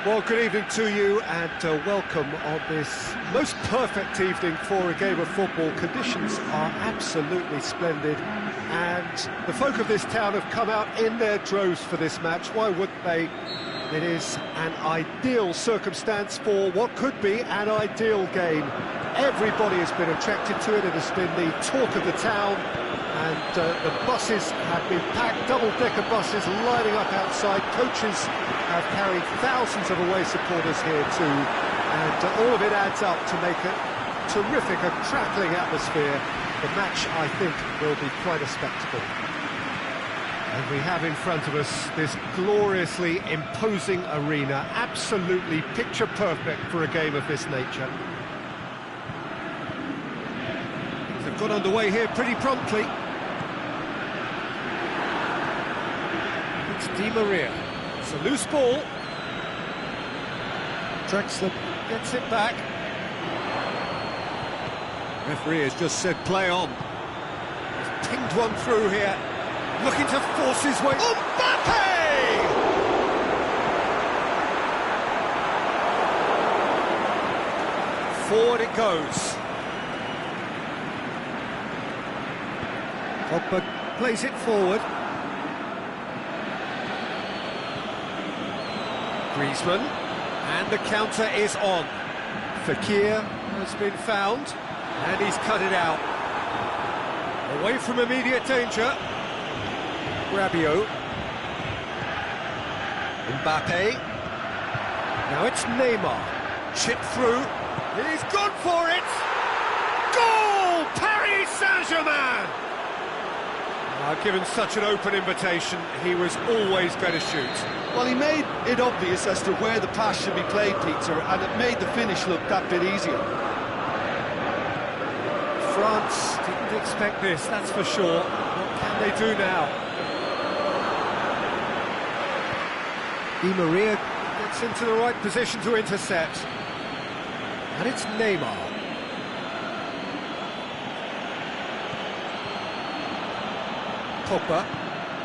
Well, good evening to you and welcome on this most perfect evening for a game of football. Conditions are absolutely splendid and the folk of this town have come out in their droves for this match. Why wouldn't they? It is an ideal circumstance for what could be an ideal game. Everybody has been attracted to it. It has been the talk of the town. And the buses have been packed, double-decker buses lining up outside. Coaches have carried thousands of away supporters here too, and all of it adds up to make a terrific, a crackling atmosphere. The match, I think, will be quite a spectacle. And we have in front of us this gloriously imposing arena, absolutely picture-perfect for a game of this nature. They've got underway here pretty promptly. It's Di Maria. It's a loose ball. Drexler gets it back. Referee has just said play on. He's pinged one through here. Looking to force his way. Mbappe! Forward it goes. Pogba plays it forward. Griezmann, and the counter is on. Fekir has been found, and he's cut it out. Away from immediate danger. Rabiot. Mbappe. Now it's Neymar. Chip through. He's gone for it! Goal! Paris Saint-Germain! Given such an open invitation, he was always going to shoot. Well, he made it obvious as to where the pass should be played, Peter, and it made the finish look that bit easier. France didn't expect this, that's for sure. What can they do now? Di Maria gets into the right position to intercept. And it's Neymar. Pogba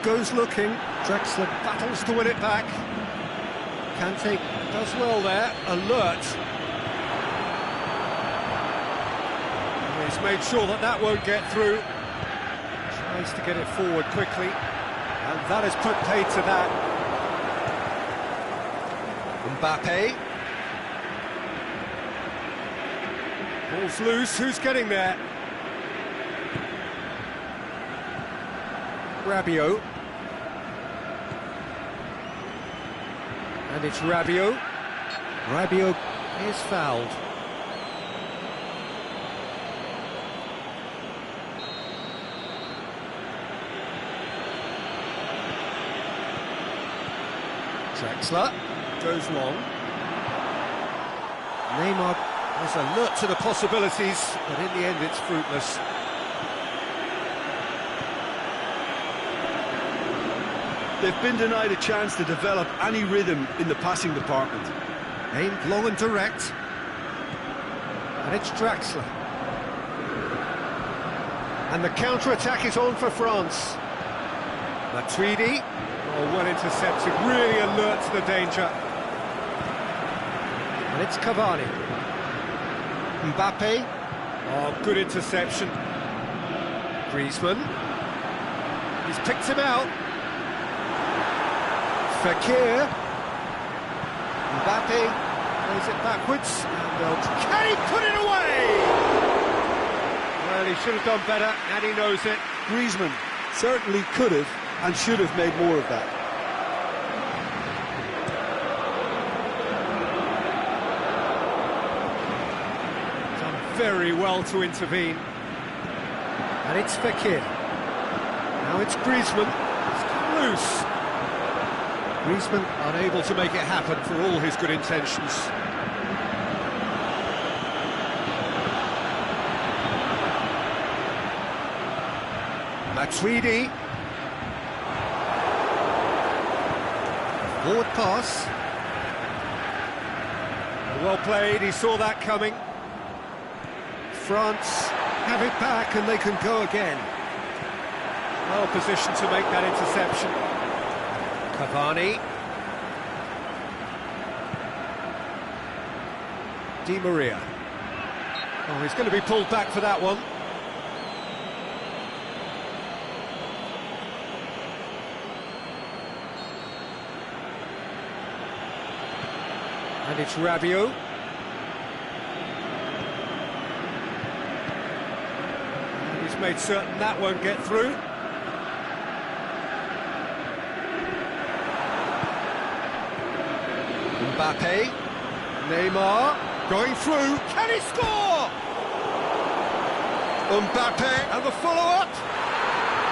goes looking. Drexler battles to win it back. Kante does well there. Alert. And he's made sure that that won't get through. Tries to get it forward quickly. And that has put paid to that. Mbappe. Ball's loose. Who's getting there? Rabiot. And it's Rabiot. Rabiot is fouled. Drexler goes long. Neymar is alert to the possibilities, but in the end it's fruitless. They've been denied a chance to develop any rhythm in the passing department. Aimed long and direct. And it's Draxler. And the counter-attack is on for France. Matuidi, well intercepted, really alert to the danger. And it's Cavani. Mbappe, good interception. Griezmann, he's picked him out. Fekir. Mbappe plays it backwards, and can he put it away? Well, he should have done better, and he knows it. Griezmann certainly could have and should have made more of that. Done very well to intervene. And it's Fekir. Now it's Griezmann. It's come loose. Griezmann unable to make it happen for all his good intentions. Matuidi. Forward pass. Well played, he saw that coming. France have it back and they can go again. Well positioned to make that interception. Cavani. Di Maria. Oh, he's going to be pulled back for that one. And it's Rabiot. And he's made certain that won't get through. Mbappe, Neymar, going through, can he score? Mbappe, and the follow-up.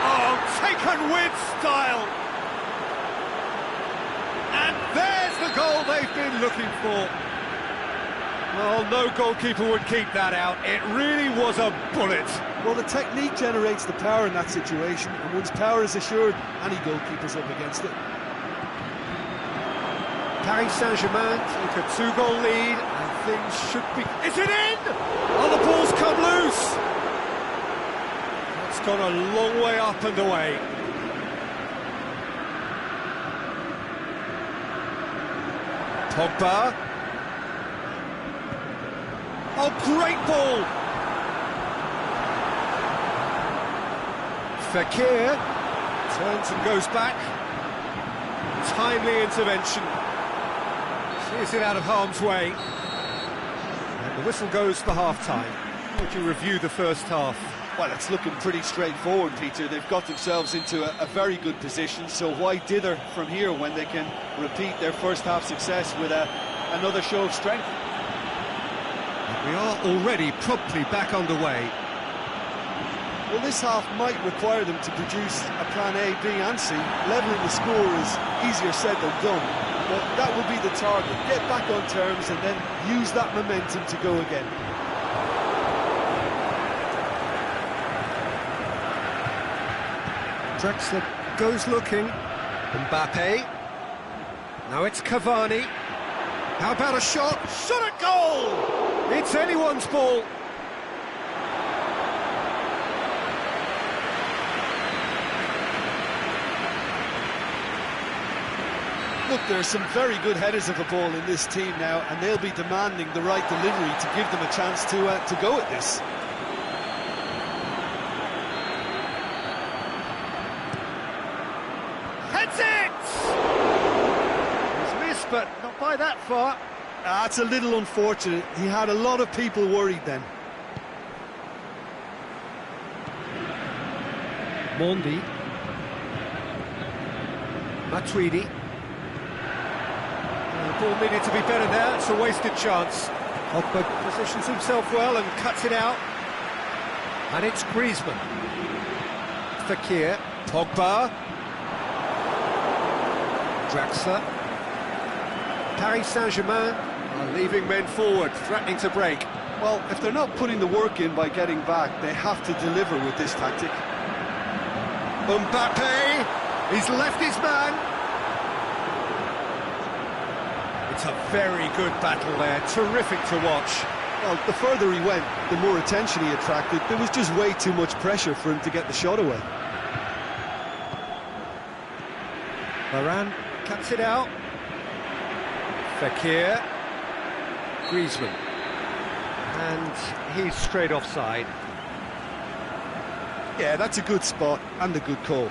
Oh, taken with style. And there's the goal they've been looking for. Well, no goalkeeper would keep that out. It really was a bullet. Well, the technique generates the power in that situation, and once power is assured, any goalkeeper's up against it. Paris Saint-Germain take a 2-goal lead, and things should be... Is it in? Oh, the ball's come loose! It's gone a long way up and away. Pogba. Oh, great ball! Fekir turns and goes back. Timely intervention. Sees it out of harm's way. And the whistle goes for half-time. Would you review the first half? Well, it's looking pretty straightforward, Peter. They've got themselves into a very good position, so why dither from here when they can repeat their first half success with another show of strength? And we are already promptly back underway. Well, this half might require them to produce a plan A, B and C. Levelling the score is easier said than done, but that will be the target. Get back on terms and then use that momentum to go again. Drexler goes looking. Mbappe. Now it's Cavani. How about a shot? Shot at goal! It's anyone's ball. Look, there are some very good headers of the ball in this team now, and they'll be demanding the right delivery to give them a chance to go at this. Heads it! He's missed, but not by that far. That's a little unfortunate. He had a lot of people worried then. Mondi. Matuidi. The ball needed to be better there, it's a wasted chance. Pogba positions himself well and cuts it out. And it's Griezmann. Fekir. Pogba. Draxler. Paris Saint-Germain are leaving men forward, threatening to break. Well, if they're not putting the work in by getting back, they have to deliver with this tactic. Mbappe, he's left his man. It's a very good battle there, terrific to watch. Well, the further he went, the more attention he attracted. There was just way too much pressure for him to get the shot away. Varane cuts it out. Fekir. Griezmann. And he's straight offside. Yeah, that's a good spot and a good call.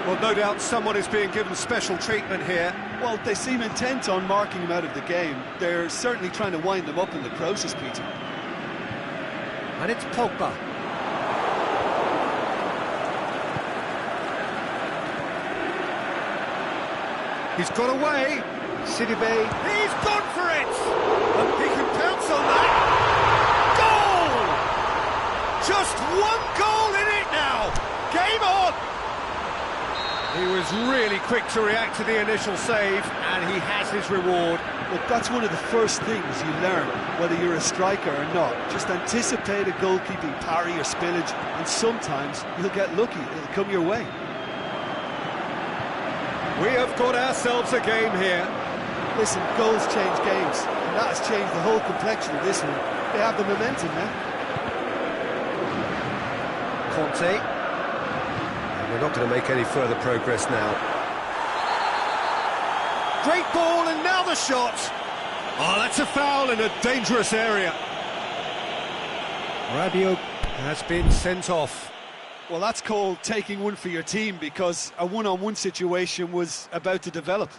Well, no doubt someone is being given special treatment here. Well, they seem intent on marking him out of the game. They're certainly trying to wind them up in the process, Peter. And it's Pogba. He's got away. Sidibe. He's gone for it! And he can pounce on that. Goal! Just one goal in it now. Game on! He was really quick to react to the initial save, and he has his reward. Look, that's one of the first things you learn, whether you're a striker or not. Just anticipate a goalkeeping parry or spillage, and sometimes you'll get lucky. It'll come your way. We have got ourselves a game here. Listen, goals change games, and that has changed the whole complexion of this one. They have the momentum now. Conte. We're not going to make any further progress now. Great ball, and now the shot. Oh, that's a foul in a dangerous area. Rabiot has been sent off. Well, that's called taking one for your team, because a one-on-one situation was about to develop.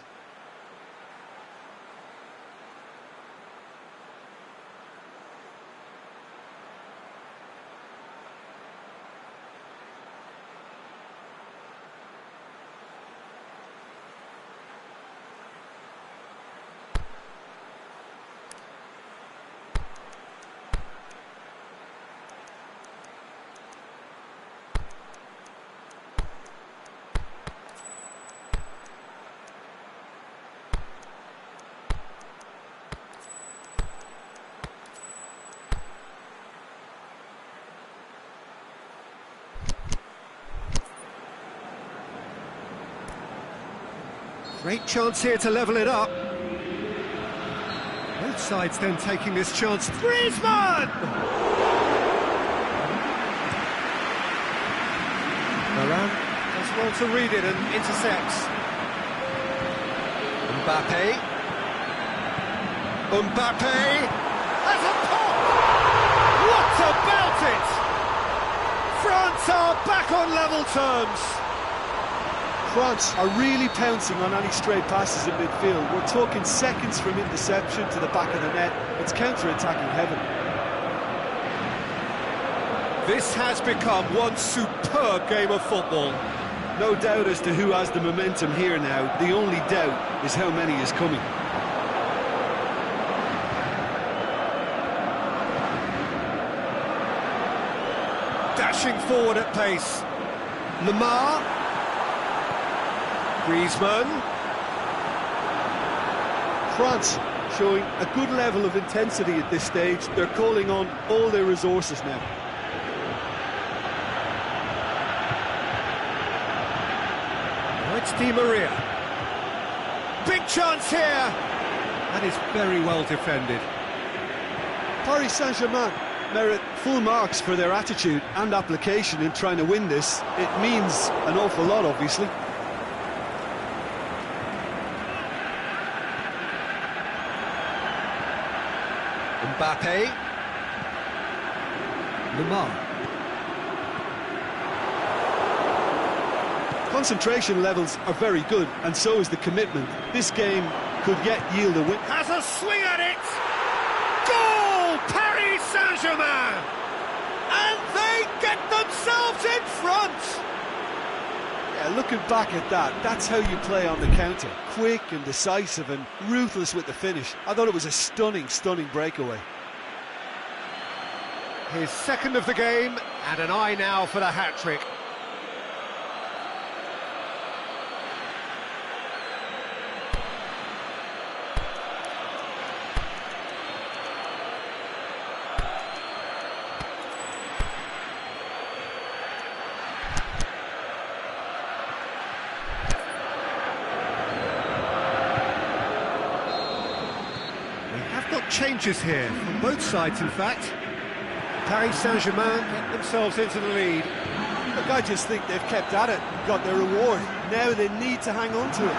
Great chance here to level it up. Both sides then taking this chance. Griezmann! Varane does well to read it and intercepts. Mbappe. Has a pop! What about it? France are back on level terms. France are really pouncing on any stray passes in midfield. We're talking seconds from interception to the back of the net. It's counter-attacking heaven. This has become one superb game of football. No doubt as to who has the momentum here now. The only doubt is how many is coming. Dashing forward at pace. Lemar. Griezmann. France showing a good level of intensity at this stage. They're calling on all their resources now. Now it's Di Maria. Big chance here. That is very well defended. Paris Saint-Germain merit full marks for their attitude and application in trying to win this. It means an awful lot, obviously. Mbappe. Lemar. Concentration levels are very good, and so is the commitment. This game could yet yield a win. Has a swing at it! Goal! Paris Saint-Germain! And they get themselves in front! Yeah, looking back at that, that's how you play on the counter. Quick and decisive and ruthless with the finish. I thought it was a stunning, stunning breakaway. His second of the game, and an eye now for the hat-trick. Changes here, from both sides in fact. Paris Saint-Germain get themselves into the lead. Look, I just think they've kept at it, got their reward. Now they need to hang on to it.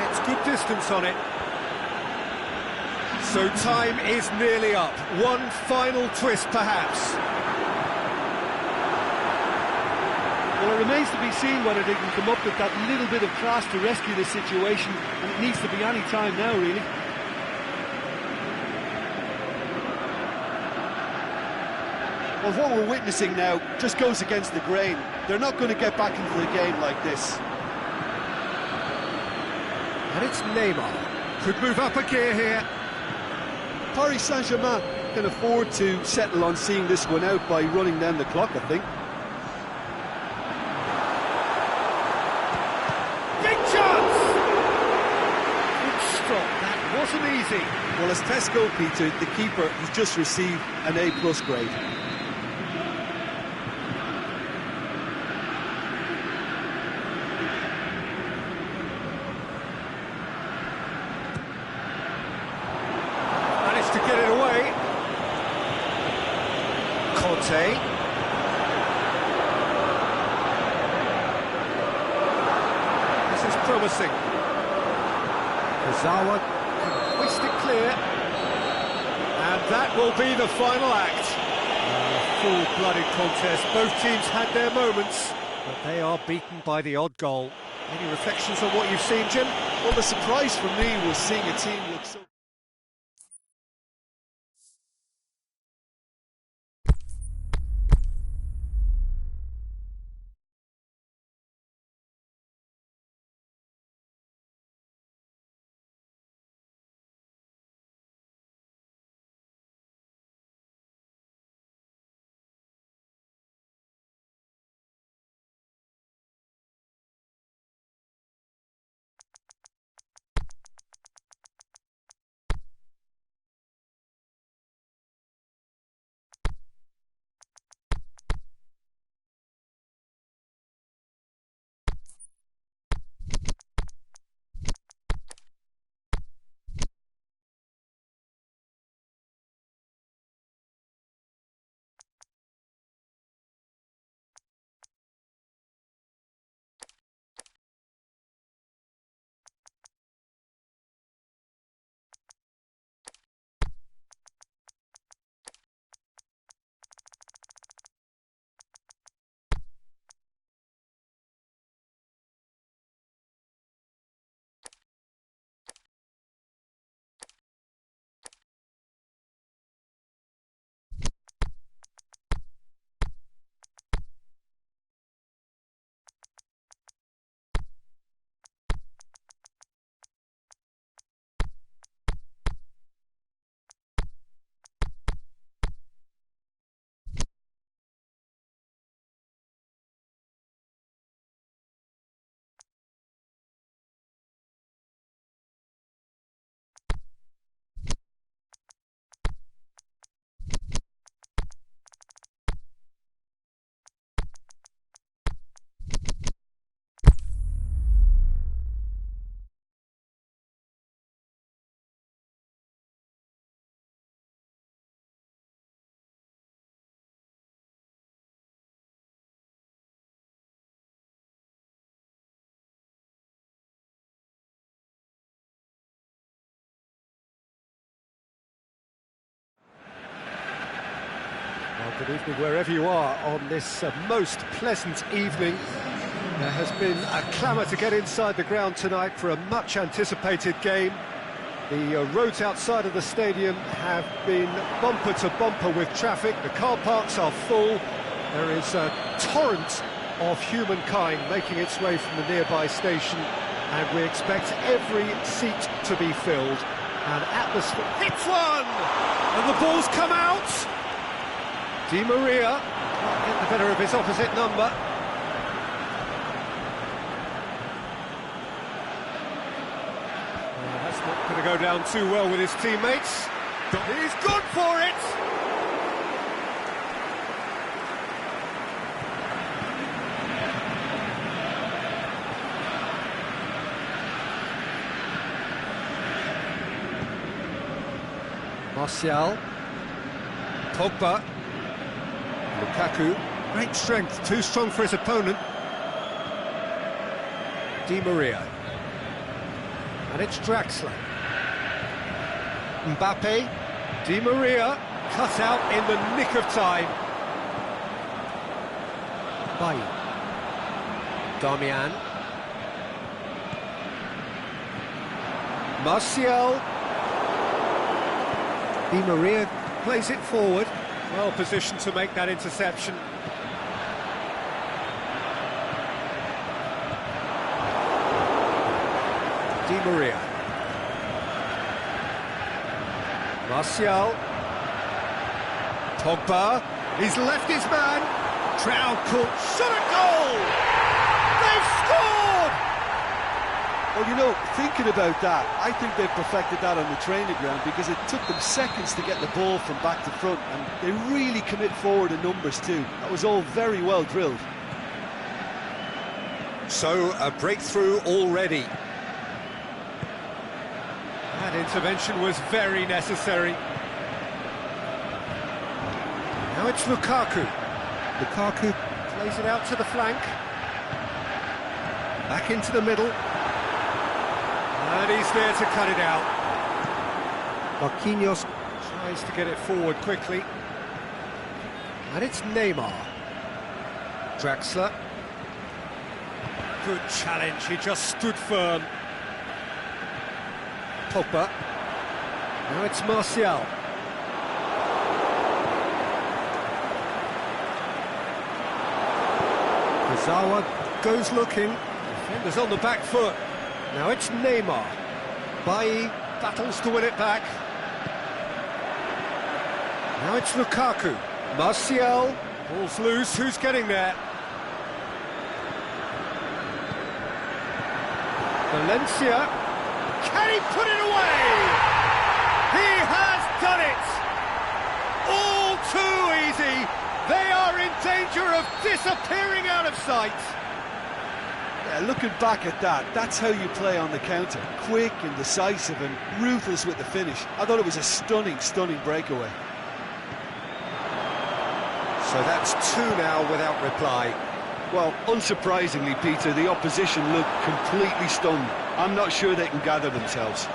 Gets good distance on it. So time is nearly up. One final twist perhaps. Well, it remains to be seen whether they can come up with that little bit of class to rescue this situation, and it needs to be any time now, really. Well, what we're witnessing now just goes against the grain. They're not going to get back into the game like this. And it's Neymar. Could move up a gear here. Paris Saint-Germain can afford to settle on seeing this one out by running down the clock, I think. Wasn't easy. Well, as tests go, Peter, the keeper has just received an A+ grade. Managed to get it away. Conte. promising. Kazawa can hoist it clear. And that will be the final act. A full-blooded contest. Both teams had their moments, but they are beaten by the odd goal. Any reflections on what you've seen, Jim? Well, the surprise for me was seeing a team look so... Good evening wherever you are on this most pleasant evening. There has been a clamour to get inside the ground tonight for a much anticipated game. The roads outside of the stadium have been bumper to bumper with traffic. The car parks are full. There is a torrent of humankind making its way from the nearby station, and we expect every seat to be filled. And atmosphere hits one! And the ball's come out! Di Maria can't get the better of his opposite number. That's not going to go down too well with his teammates. He's good for it! Martial. Pogba. Lukaku, great strength, too strong for his opponent. Di Maria. And it's Draxler. Mbappe. Di Maria, cut out in the nick of time. Bailly. Darmian. Martial. Di Maria plays it forward. Well positioned to make that interception. Di Maria. Martial. Pogba. He's left his man. Crowd caught. Shot at goal! They've scored! Well, you know, thinking about that, I think they've perfected that on the training ground, because it took them seconds to get the ball from back to front, and they really commit forward in numbers too. That was all very well drilled. So, a breakthrough already. That intervention was very necessary. Now it's Lukaku. Lukaku plays it out to the flank. Back into the middle. And he's there to cut it out. Marquinhos tries to get it forward quickly. And it's Neymar. Draxler. Good challenge, he just stood firm. Pogba. Now it's Martial. Zawa goes looking. Defenders on the back foot. Now it's Neymar. Bailly battles to win it back. Now it's Lukaku. Martial. Ball's loose. Who's getting there? Valencia. Can he put it away? He has done it! All too easy. They are in danger of disappearing out of sight. Yeah, looking back at that, that's how you play on the counter. Quick and decisive and ruthless with the finish. I thought it was a stunning, stunning breakaway. So that's two now without reply. Well, unsurprisingly, Peter, the opposition look completely stunned. I'm not sure they can gather themselves.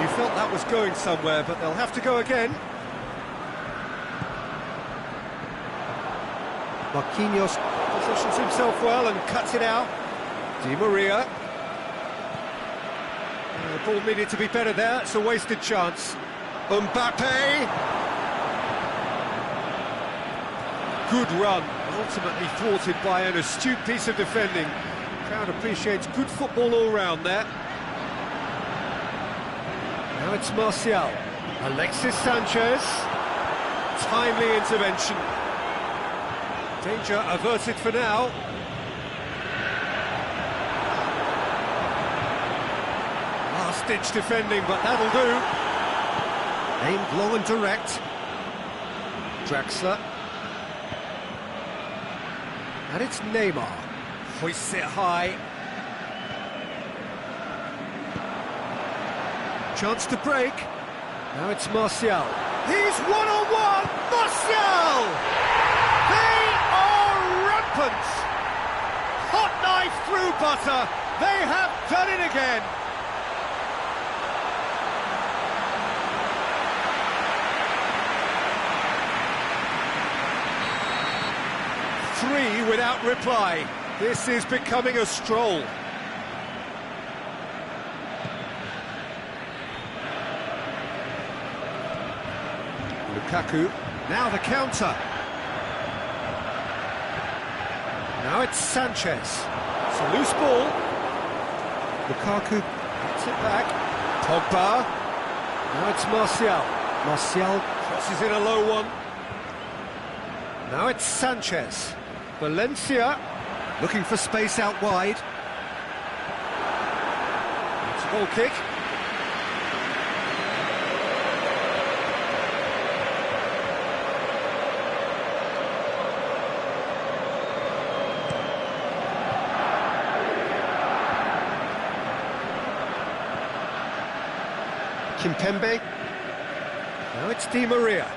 You felt that was going somewhere, but they'll have to go again. Marquinhos positions himself well and cuts it out. Di Maria. The ball needed to be better there, it's a wasted chance. Mbappe. Good run, ultimately thwarted by an astute piece of defending. The crowd appreciates good football all round there. Now it's Martial. Alexis Sanchez. Timely intervention. Danger averted for now. Last-ditch defending, but that'll do. Aimed low and direct. Draxler. And it's Neymar. Hoists it high. Chance to break. Now it's Martial. He's one-on-one! Martial! They are rampant! Hot knife through butter. They have done it again. Three without reply. This is becoming a stroll. Lukaku, now the counter. Now it's Sanchez. It's a loose ball. Lukaku gets it back. Pogba. Now it's Martial. Martial crosses in a low one. Now it's Sanchez. Valencia looking for space out wide. It's a goal kick. Kimpembe. Now it's Di Maria.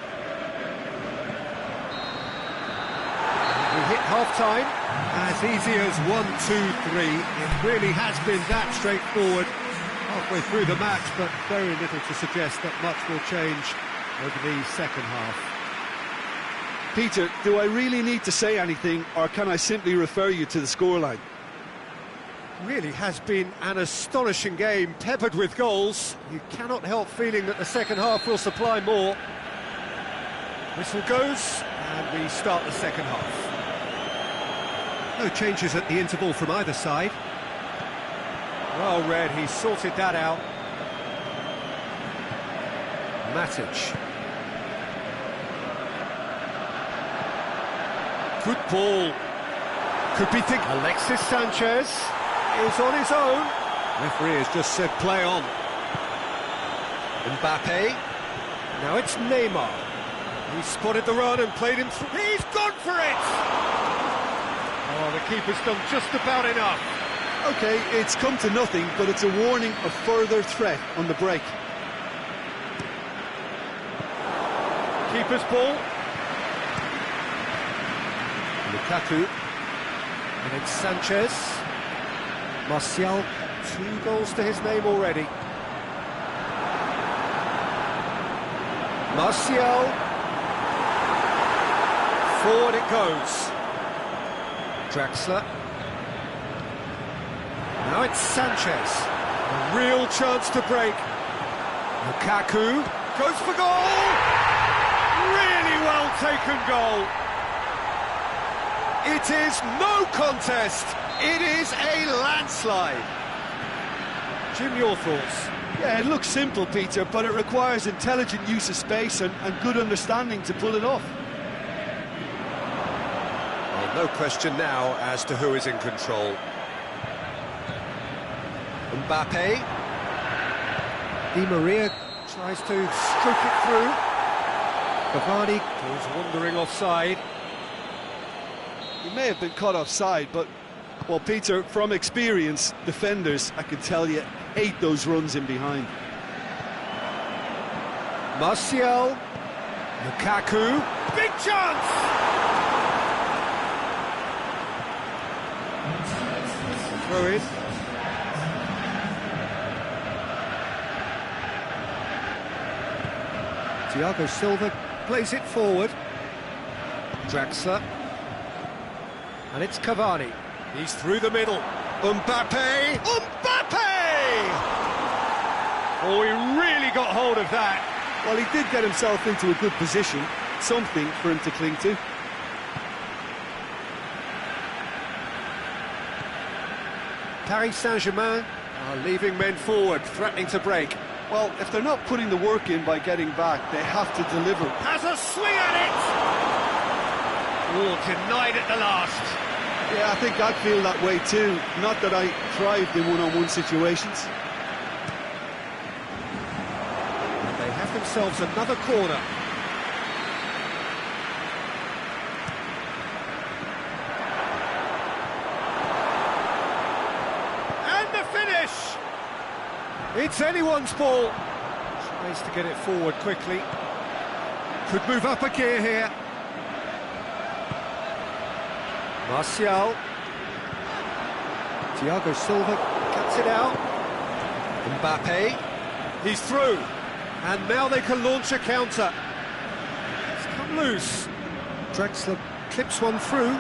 We hit half-time. As easy as 1, 2, 3. It really has been that straightforward halfway through the match, but very little to suggest that much will change over the second half. Peter, do I really need to say anything, or can I simply refer you to the scoreline? Really has been an astonishing game, peppered with goals. You cannot help feeling that the second half will supply more. Whistle goes, and we start the second half. No changes at the interval from either side. Well read, he sorted that out. Matic. Good ball. Could be thinking. Alexis Sanchez is on his own. Referee has just said play on. Mbappe. Now it's Neymar. He spotted the run and played him through. He's gone for it! Oh, the keeper's done just about enough. OK, it's come to nothing, but it's a warning of further threat on the break. Keeper's ball. Lukaku. And it's Sanchez. Martial, 2 goals to his name already. Martial. Forward it goes. Draxler. Now it's Sanchez. A real chance to break. Lukaku goes for goal! Really well taken goal. It is no contest. It is a landslide. Jim, your thoughts? Yeah, it looks simple, Peter, but it requires intelligent use of space and good understanding to pull it off. Well, no question now as to who is in control. Mbappe. Di Maria tries to stroke it through. Cavani goes wandering offside. He may have been caught offside, but, well, Peter, from experience, defenders, I can tell you, hate those runs in behind. Martial. Lukaku. Big chance! Throw in. Thiago Silva plays it forward. Draxler. And it's Cavani. He's through the middle. Mbappe! Mbappe! Oh, he really got hold of that. Well, he did get himself into a good position, something for him to cling to. Paris Saint-Germain are leaving men forward, threatening to break. Well, if they're not putting the work in by getting back, they have to deliver. Has a swing at it! Oh, denied at the last. Yeah, I think I'd feel that way too. Not that I thrived in one-on-one situations. They have themselves another corner. And the finish! It's anyone's ball. Tries to get it forward quickly. Could move up a gear here. Martial. Thiago Silva cuts it out. Mbappe. He's through. And now they can launch a counter. It's come loose. Draxler clips one through.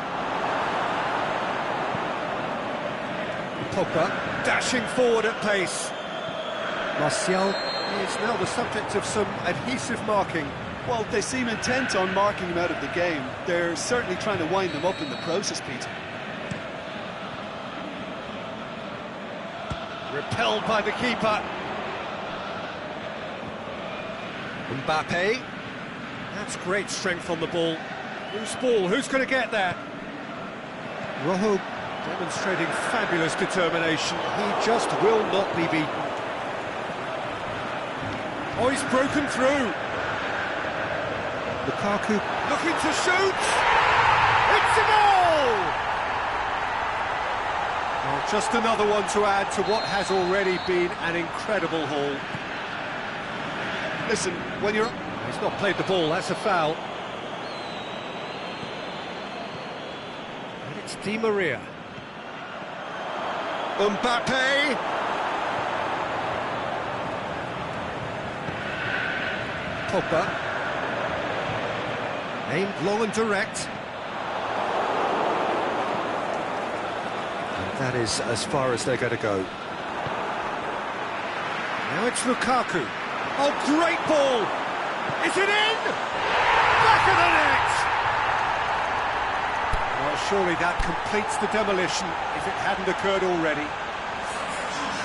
Pogba dashing forward at pace. Martial is now the subject of some adhesive marking. Well, they seem intent on marking him out of the game. They're certainly trying to wind him up in the process, Peter. Repelled by the keeper. Mbappe. That's great strength on the ball. Loose ball, who's going to get that? Rojo demonstrating fabulous determination. He just will not be beaten. Oh, he's broken through. Lukaku looking to shoot. It's a goal! Well, just another one to add to what has already been an incredible haul. Listen, when you're... He's not played the ball, that's a foul. And it's Di Maria. Mbappe! Pogba. Aimed long and direct. And that is as far as they're going to go. Now it's Lukaku. Oh, great ball! Is it in? Back of the net! Well, surely that completes the demolition if it hadn't occurred already.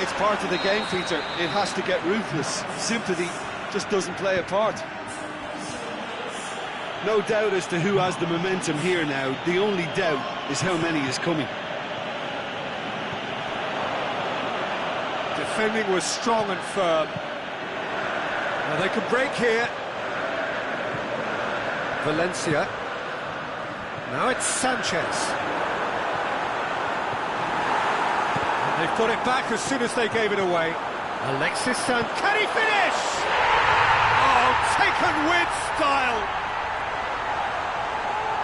It's part of the game, Peter. It has to get ruthless. Sympathy just doesn't play a part. No doubt as to who has the momentum here now. The only doubt is how many is coming. Defending was strong and firm. Now they can break here. Valencia. Now it's Sanchez. And they've got it back as soon as they gave it away. Alexis Sanchez. Can he finish? Oh, taken with style.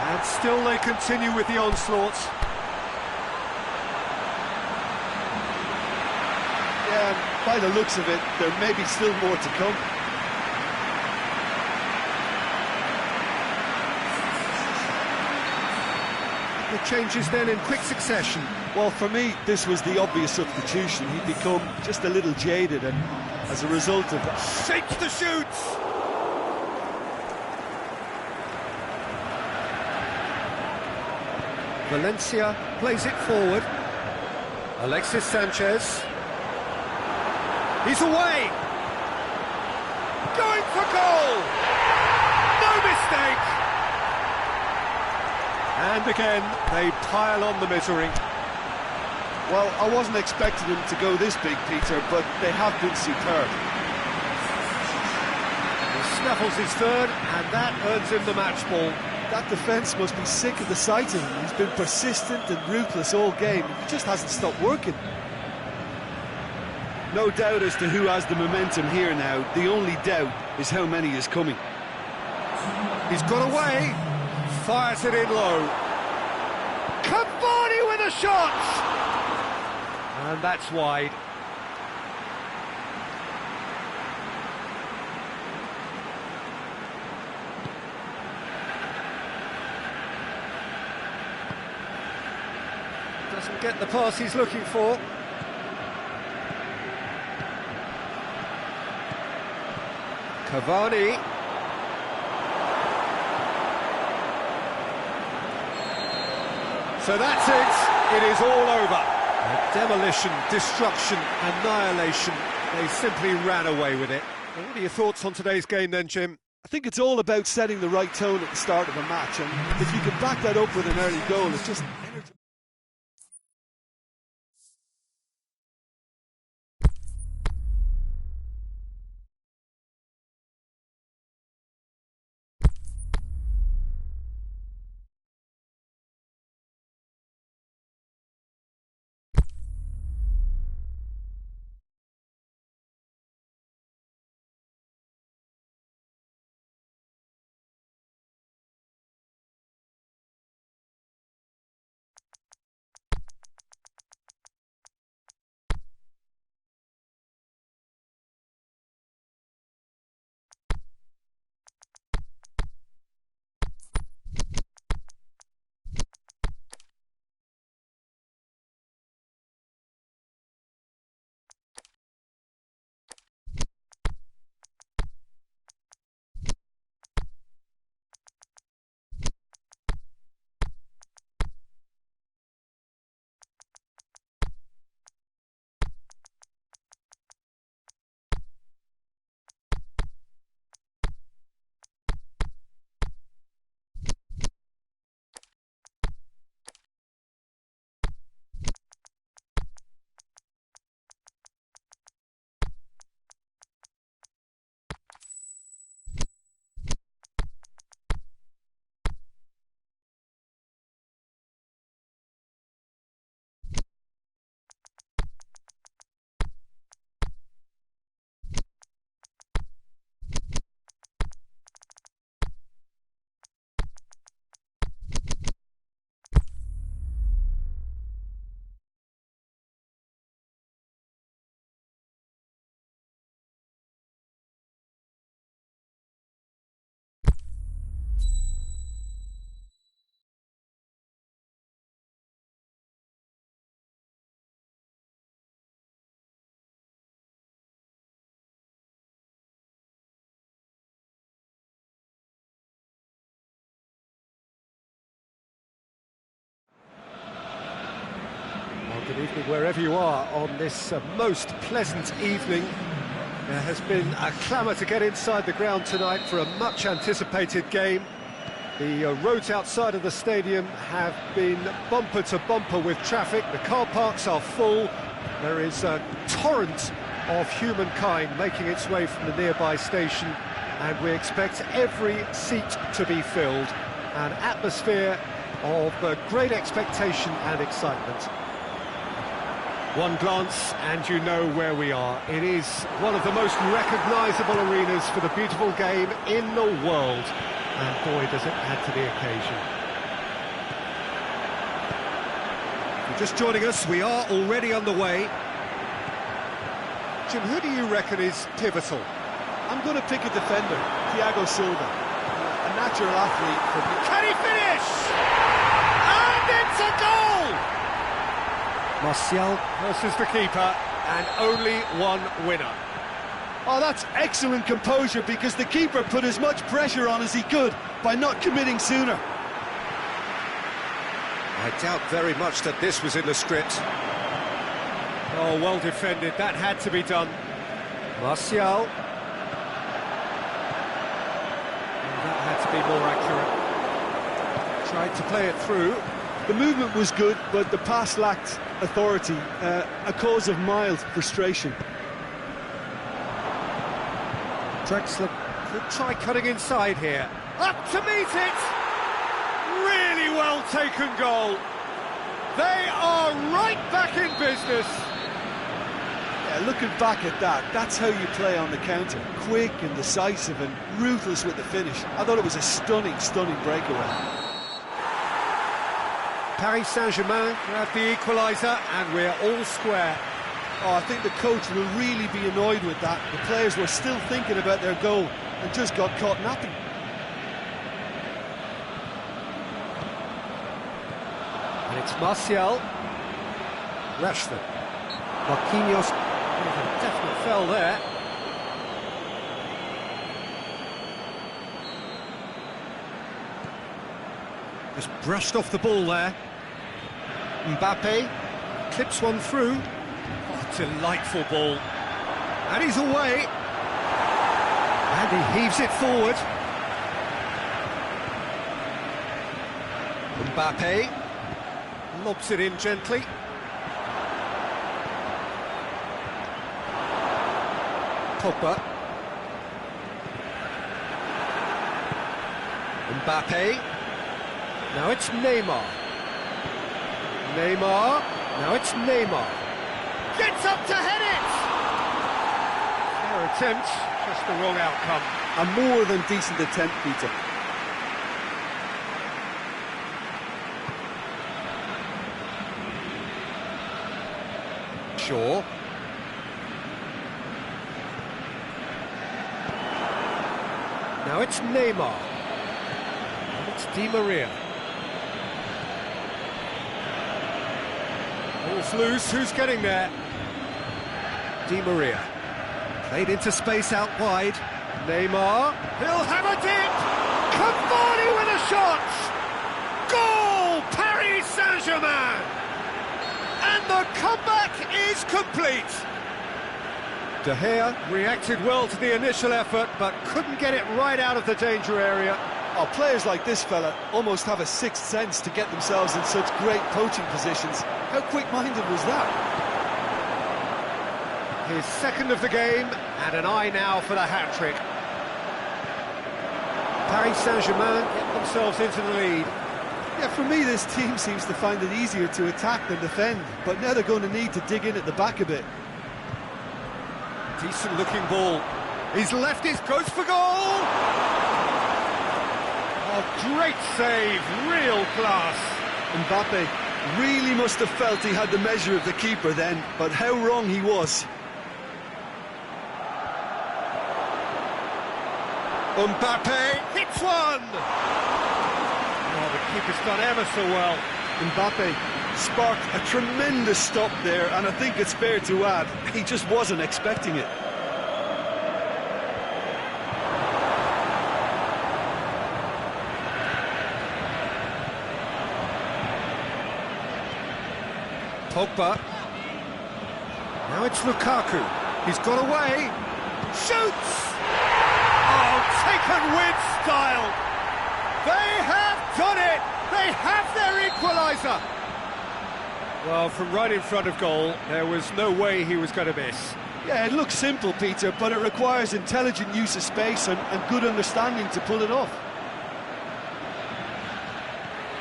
And And still they continue with the onslaught. Yeah, by the looks of it, there may be still more to come. The changes then in quick succession. Well, for me, this was the obvious substitution. He'd become just a little jaded, and as a result of that... Shakes the shoots! Valencia plays it forward. Alexis Sanchez. He's away! Going for goal! No mistake! And again, they pile on the misery. Well, I wasn't expecting them to go this big, Peter, but they have been superb. He snaffles his third, and that earns him the match ball. That defence must be sick of the sight of him. He's been persistent and ruthless all game. He just hasn't stopped working. No doubt as to who has the momentum here now. The only doubt is how many is coming. He's got away. Fires it in low. Cavani with a shot! And that's wide. Doesn't get the pass he's looking for. Cavani. So that's it. It is all over. Demolition, destruction, annihilation. They simply ran away with it. And what are your thoughts on today's game then, Jim? I think it's all about setting the right tone at the start of a match, and if you can back that up with an early goal, it's just... Good evening wherever you are on this most pleasant evening. There has been a clamour to get inside the ground tonight for a much anticipated game. The roads outside of the stadium have been bumper to bumper with traffic. The car parks are full. There is a torrent of humankind making its way from the nearby station, and we expect every seat to be filled. An atmosphere of great expectation and excitement. One glance and you know where we are. It is one of the most recognisable arenas for the beautiful game in the world. And boy, does it add to the occasion. Just joining us, we are already underway. Jim, who do you reckon is pivotal? I'm going to pick a defender, Thiago Silva, a natural athlete. Can he finish? And it's a goal! Martial versus the keeper, and only one winner. Oh, that's excellent composure, because the keeper put as much pressure on as he could by not committing sooner. I doubt very much that this was in the script. Oh, well defended, that had to be done. Martial. That had to be more accurate. Tried to play it through. The movement was good, but the pass lacked authority, a cause of mild frustration. Drexler could try cutting inside here. Up to meet it! Really well taken goal. They are right back in business. Yeah, looking back at that, that's how you play on the counter. Quick and decisive and ruthless with the finish. I thought it was a stunning, stunning breakaway. Paris Saint-Germain grab the equaliser, and we're all square. Oh, I think the coach will really be annoyed with that. The players were still thinking about their goal and just got caught napping. And it's Martial. Rashford. Marquinhos. Definitely fell there. Just brushed off the ball there. Mbappe clips one through. Oh, delightful ball. And he's away. And he heaves it forward. Mbappe lobs it in gently. Pogba. Mbappe. Now it's Neymar. Neymar. Now it's Neymar. Gets up to head it! Fair attempt, just the wrong outcome. A more than decent attempt, Peter. Shaw. Now it's Neymar. And it's Di Maria. Ball's loose, who's getting there? Di Maria. Played into space out wide. Neymar. He'll have a dip! Cavani with a shot! Goal! Paris Saint-Germain! And the comeback is complete! De Gea reacted well to the initial effort, but couldn't get it right out of the danger area. Oh, players like this fella almost have a sixth sense to get themselves in such great poaching positions. How quick-minded was that? His second of the game, and an eye now for the hat-trick. Paris Saint-Germain get themselves into the lead. Yeah, for me, this team seems to find it easier to attack than defend, but now they're going to need to dig in at the back a bit. Decent-looking ball. He's left it, goes for goal! Oh, great save, real class. Mbappe really must have felt he had the measure of the keeper then, but how wrong he was. Mbappe hits one! Oh, the keeper's done ever so well. Mbappe sparked a tremendous stop there, and I think it's fair to add, he just wasn't expecting it. Pogba. Now it's Lukaku. He's got away. Shoots! Oh, taken with style. They have done it. They have their equaliser. Well, from right in front of goal, there was no way he was going to miss. Yeah, it looks simple, Peter, but it requires intelligent use of space and good understanding to pull it off.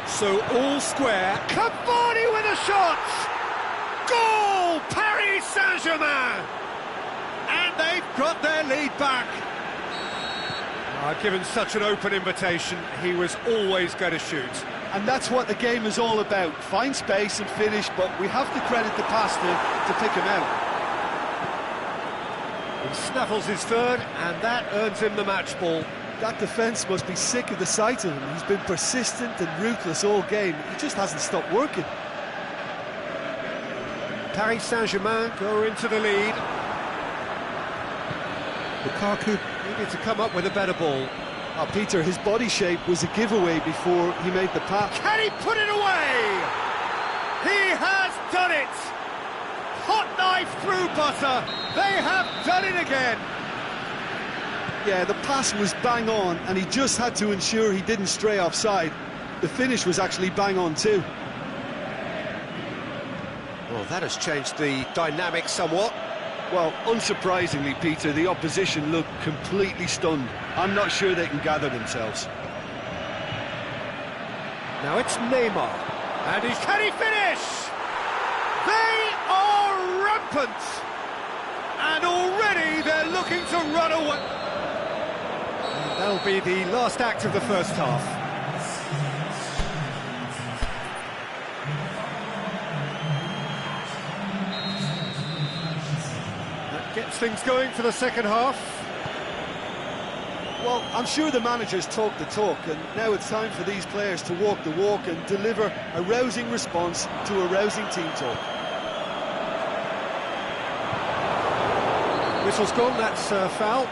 So all square. Cavani with a shot! Goal! Paris Saint-Germain! And they've got their lead back. Given such an open invitation, he was always going to shoot. And that's what the game is all about. Find space and finish, but we have to credit the pass to pick him out. He snaffles his third, and that earns him the match ball. That defence must be sick of the sight of him. He's been persistent and ruthless all game. He just hasn't stopped working. Paris Saint-Germain go into the lead. Lukaku needed to come up with a better ball. Oh, Peter, his body shape was a giveaway before he made the pass. Can he put it away? He has done it! Hot knife through butter. They have done it again. Yeah, the pass was bang on, and he just had to ensure he didn't stray offside. The finish was actually bang on too. Well, that has changed the dynamic somewhat. Well, unsurprisingly, Peter, the opposition looked completely stunned. I'm not sure they can gather themselves. Now it's Neymar. And can he finish? They are rampant! And already they're looking to run away. And that'll be the last act of the first half. Gets things going for the second half. Well, I'm sure the managers talk the talk, and now it's time for these players to walk the walk and deliver a rousing response to a rousing team talk. Whistle's gone, that's a foul.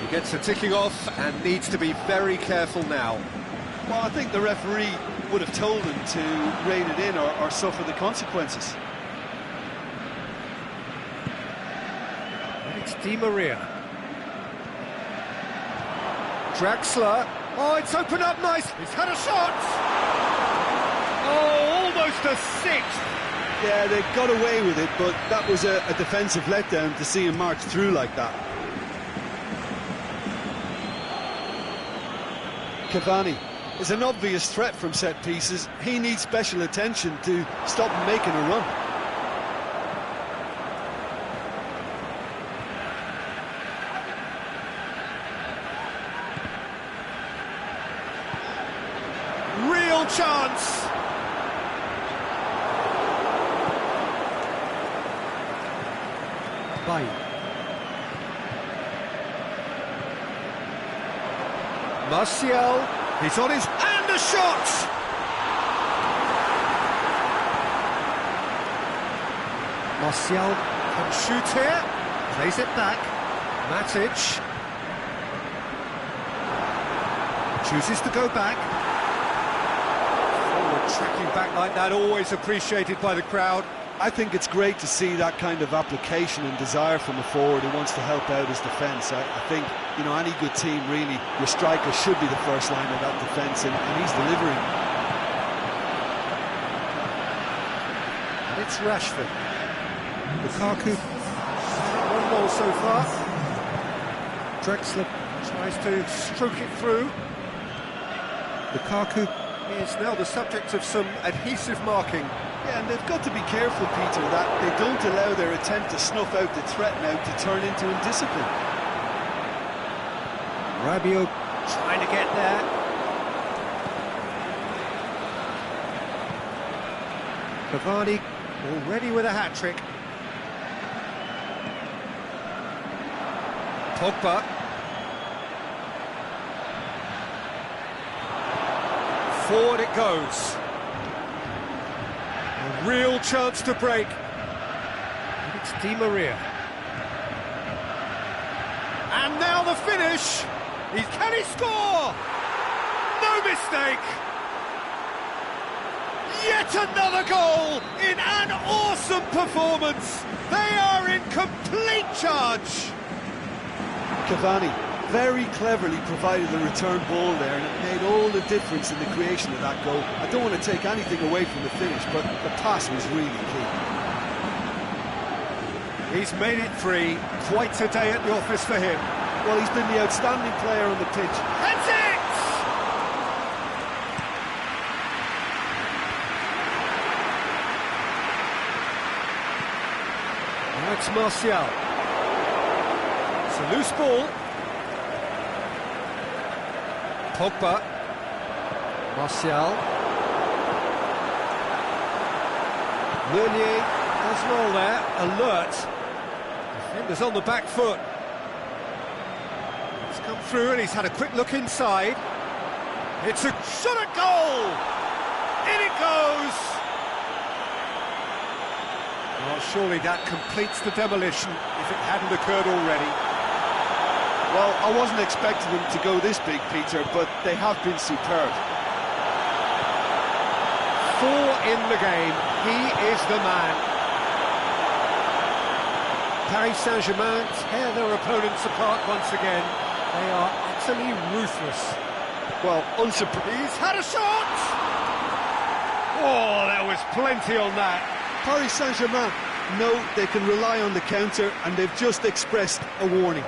He gets the ticking off and needs to be very careful now. Well, I think the referee would have told him to rein it in or suffer the consequences. It's Di Maria. Draxler. Oh, it's opened up nice. He's had a shot. Oh, almost a sixth. Yeah, they got away with it, but that was a defensive letdown to see him march through like that. Cavani is an obvious threat from set pieces. He needs special attention to stop him making a run. Real chance. Bye. Martial. He's on his... and a shot! Martial can shoot here. Plays it back. Matic. Chooses to go back. Forward tracking back like that, always appreciated by the crowd. I think it's great to see that kind of application and desire from a forward who wants to help out his defence. I think, you know, any good team, really, your striker should be the first line of that defence, and he's delivering. It's Rashford. Lukaku. One goal so far. Draxler tries to stroke it through. Lukaku is now the subject of some adhesive marking. Yeah, and they've got to be careful, Peter, that they don't allow their attempt to snuff out the threat now to turn into indiscipline. Rabiot trying to get there. Cavani already with a hat-trick. Pogba. Forward it goes. A real chance to break. And it's Di Maria. And now the finish. Can he score? No mistake. Yet another goal in an awesome performance. They are in complete charge. Cavani very cleverly provided the return ball there, and it made all the difference in the creation of that goal. I don't want to take anything away from the finish, but the pass was really key. He's made it three. Quite a day at the office for him. Well, he's been the outstanding player on the pitch. That's it! Now it's Martial. It's a loose ball. Pogba. Martial. Meunier does well there, alert. Defenders on the back foot. He's come through and he's had a quick look inside. It's a shot at goal! In it goes! Well, surely that completes the demolition if it hadn't occurred already. Well, I wasn't expecting them to go this big, Peter, but they have been superb. 4 in the game, he is the man. Paris Saint-Germain tear their opponents apart once again. They are utterly ruthless. Well, unsurprised. He's had a shot! Oh, there was plenty on that. Paris Saint-Germain know they can rely on the counter, and they've just expressed a warning.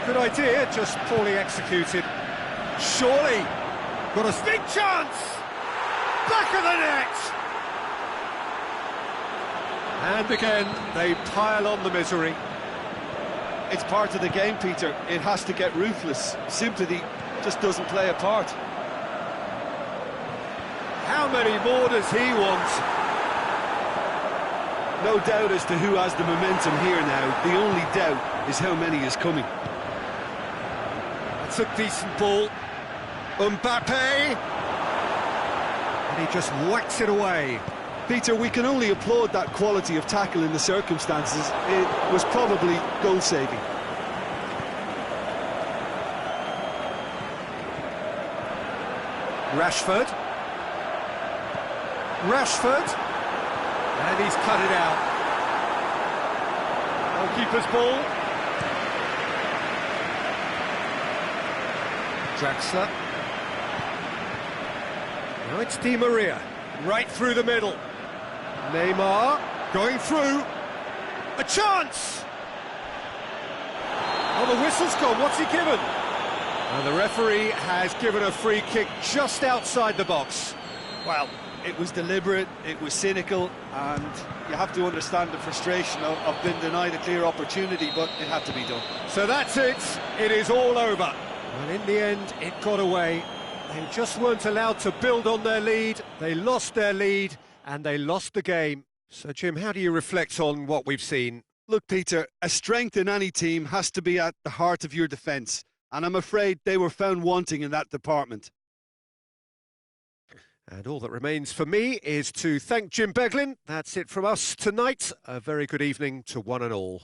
Good idea, just poorly executed. Surely got a big chance! Back of the net! And again, they pile on the misery. It's part of the game, Peter. It has to get ruthless. Sympathy just doesn't play a part. How many more does he want? No doubt as to who has the momentum here now. The only doubt is how many is coming. That's a decent ball. Mbappe! And he just whacks it away. Peter, we can only applaud that quality of tackle in the circumstances. It was probably goal-saving. Rashford. And he's cut it out. Goalkeeper's ball. Draxler. Now it's Di Maria, right through the middle. Neymar, going through. A chance! Oh, the whistle's gone, what's he given? And the referee has given a free kick just outside the box. Well, it was deliberate, it was cynical, and you have to understand the frustration of being denied a clear opportunity, but it had to be done. So that's it, it is all over. Well, in the end, it got away. They just weren't allowed to build on their lead, they lost their lead, and they lost the game. So, Jim, how do you reflect on what we've seen? Look, Peter, a strength in any team has to be at the heart of your defence, and I'm afraid they were found wanting in that department. And all that remains for me is to thank Jim Beglin. That's it from us tonight. A very good evening to one and all.